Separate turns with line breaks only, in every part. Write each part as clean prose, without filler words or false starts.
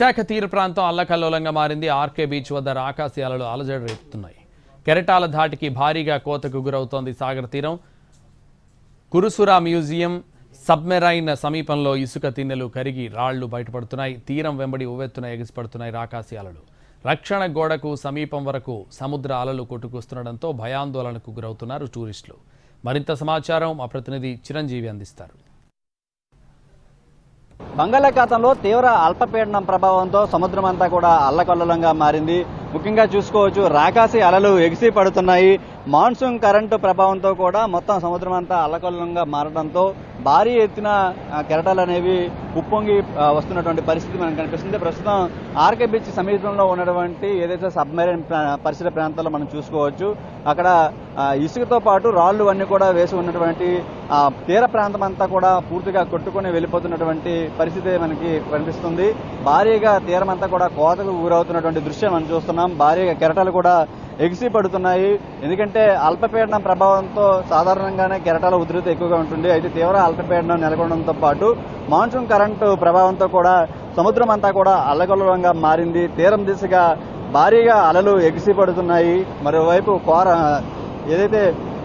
విశాఖ తీర ప్రాంతం అల్లకల్లోలంగా మారింది. ఆర్కే బీచ్ వద్ద రాకాసి అలలు అలజడి రేపుతున్నాయి. కెరటాల ధాటికి భారీగా కోతకు గురవుతోంది సాగర్ తీరం. కురుసురా మ్యూజియం సబ్మెరైన్ సమీపంలో ఇసుక తిన్నెలు కరిగి రాళ్లు బయటపడుతున్నాయి. తీరం వెంబడి ఉవ్వెత్తున ఎగిసిపడుతున్నాయి రాకాసి అలలు. రక్షణ గోడకు సమీపం వరకు సముద్ర అలలు కొట్టుకొస్తుండటంతో భయాందోళనకు గురవుతున్నారు టూరిస్టులు. మరింత సమాచారం మా ప్రతినిధి చిరంజీవి అందిస్తారు.
బంగాళాఖాతంలో తీవ్ర అల్పపీడనం ప్రభావంతో సముద్రం అంతా కూడా అల్లకల్లోలంగా మారింది. ముఖ్యంగా చూసుకోవచ్చు, రాకాసి అలలు ఎగిసి పడుతున్నాయి. మాన్సూన్ కరెంటు ప్రభావంతో కూడా మొత్తం సముద్రం అంతా అల్లకల్లోలంగా మారడంతో భారీ ఎత్తున కెరటాలు అనేవి ఉప్పొంగి వస్తున్నటువంటి పరిస్థితి మనకు కనిపిస్తుంది. ప్రస్తుతం ఆర్కే బీచ్ సమీపంలో ఉన్నటువంటి ఏదైతే సబ్మెరైన్ పరిసర ప్రాంతాల్లో మనం చూసుకోవచ్చు, అక్కడ ఇసుకతో పాటు రాళ్లు అన్ని కూడా వేసి ఉన్నటువంటి తీర ప్రాంతం అంతా కూడా పూర్తిగా కొట్టుకుని వెళ్ళిపోతున్నటువంటి పరిస్థితి మనకి కనిపిస్తుంది. భారీగా తీరం అంతా కూడా కోతకు గురవుతున్నటువంటి దృశ్యం మనం చూస్తున్నాం. భారీగా కెరటాలు కూడా ఎగిసి పడుతున్నాయి. ఎందుకంటే అల్పపీడనం ప్రభావంతో సాధారణంగానే కెరటాల ఉధృతి ఎక్కువగా ఉంటుంది. అయితే తీవ్ర అల్పపీడనం నెలకొనడంతో పాటు మాన్సూన్ కరెంటు ప్రభావంతో కూడా సముద్రం అంతా కూడా అల్లకల్లోలంగా మారింది. తీరం దిశగా భారీగా అలలు ఎగిసి పడుతున్నాయి. మరోవైపు ఏదైతే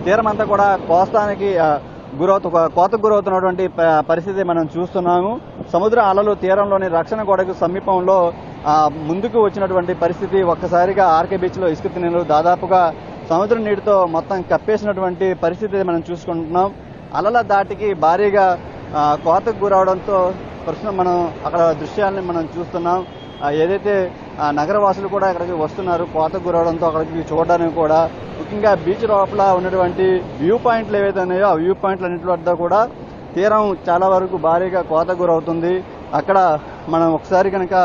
తీరం అంతా కూడా కోతకు గురవుతున్నటువంటి పరిస్థితి మనం చూస్తున్నాము. సముద్ర అలలు తీరంలోని రక్షణ గోడకు సమీపంలో ముందుకు వచ్చినటువంటి పరిస్థితి. ఒక్కసారిగా ఆర్కే బీచ్ లో ఇసుక తిన్నెలు దాదాపుగా సముద్ర నీటితో మొత్తం కప్పేసినటువంటి పరిస్థితి మనం చూసుకుంటున్నాం. అలల దాటికి భారీగా కోతకు గురవడంతో ప్రస్తుతం మనం అక్కడ దృశ్యాలని మనం చూస్తున్నాం. ఏదైతే నగరవాసులు కూడా ఇక్కడికి వస్తున్నారు కోతకు గురవడంతో అక్కడికి చూడడానికి కూడా. ముఖ్యంగా బీచ్ లోపల ఉన్నటువంటి వ్యూ పాయింట్లు ఏవైతే ఉన్నాయో ఆ వ్యూ పాయింట్లు అన్నింటి వద్ద కూడా తీరం చాలా వరకు భారీగా కోతకు గురవుతుంది. అక్కడ మనం ఒకసారి కనుక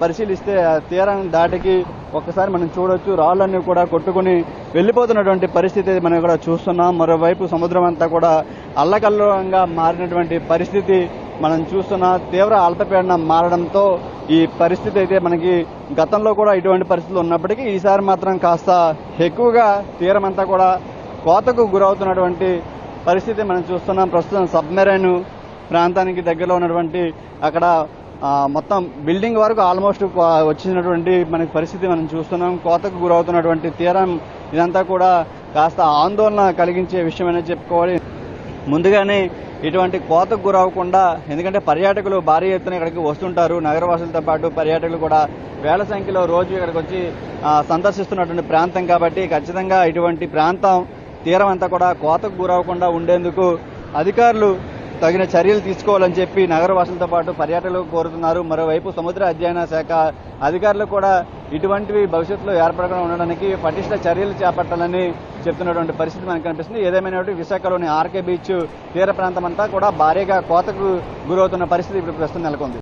పరిశీలిస్తే తీరం దాటికి ఒక్కసారి మనం చూడొచ్చు, రాళ్లన్నీ కూడా కొట్టుకుని వెళ్లిపోతున్నటువంటి పరిస్థితి మనం ఇక్కడ చూస్తున్నాం. మరోవైపు సముద్రం అంతా కూడా అల్లకల్లోలంగా మారినటువంటి పరిస్థితి మనం చూస్తున్నాం. తీవ్ర అల్పపీడనం మారడంతో ఈ పరిస్థితి అయితే మనకి గతంలో కూడా ఇటువంటి పరిస్థితులు ఉన్నప్పటికీ ఈసారి మాత్రం కాస్త ఎక్కువగా తీరం అంతా కూడా కోతకు గురవుతున్నటువంటి పరిస్థితి మనం చూస్తున్నాం. ప్రస్తుతం సబ్మెరైన్ ప్రాంతానికి దగ్గరలో ఉన్నటువంటి అక్కడ మొత్తం బిల్డింగ్ వరకు ఆల్మోస్ట్ వచ్చినటువంటి మనకి పరిస్థితి మనం చూస్తున్నాం. కోతకు గురవుతున్నటువంటి తీరం ఇదంతా కూడా కాస్త ఆందోళన కలిగించే విషయమనే చెప్పుకోవాలి. ముందుగానే ఇటువంటి కోతకు గురవకుండా, ఎందుకంటే పర్యాటకులు భారీ ఎత్తున ఇక్కడికి వస్తుంటారు. నగరవాసులతో పాటు పర్యాటకులు కూడా వేల సంఖ్యలో రోజు ఇక్కడికి వచ్చి సందర్శిస్తున్నటువంటి ప్రాంతం కాబట్టి ఖచ్చితంగా ఇటువంటి ప్రాంతం తీరం అంతా కూడా కోతకు గురవకుండా ఉండేందుకు అధికారులు తగిన చర్యలు తీసుకోవాలని చెప్పి నగరవాసులతో పాటు పర్యాటకులు కోరుతున్నారు. మరోవైపు సముద్ర అధ్యయన శాఖ అధికారులు కూడా ఇటువంటివి భవిష్యత్తులో ఏర్పడకుండా ఉండడానికి పటిష్ట చర్యలు చేపట్టాలని చెప్తున్నటువంటి పరిస్థితి మనకు కనిపిస్తుంది. ఏదేమైనా విశాఖలోని ఆర్కే బీచ్ తీర ప్రాంతం అంతా కూడా భారీగా కోతకు గురవుతున్న పరిస్థితి ఇప్పుడు ప్రస్తుతం నెలకొంది.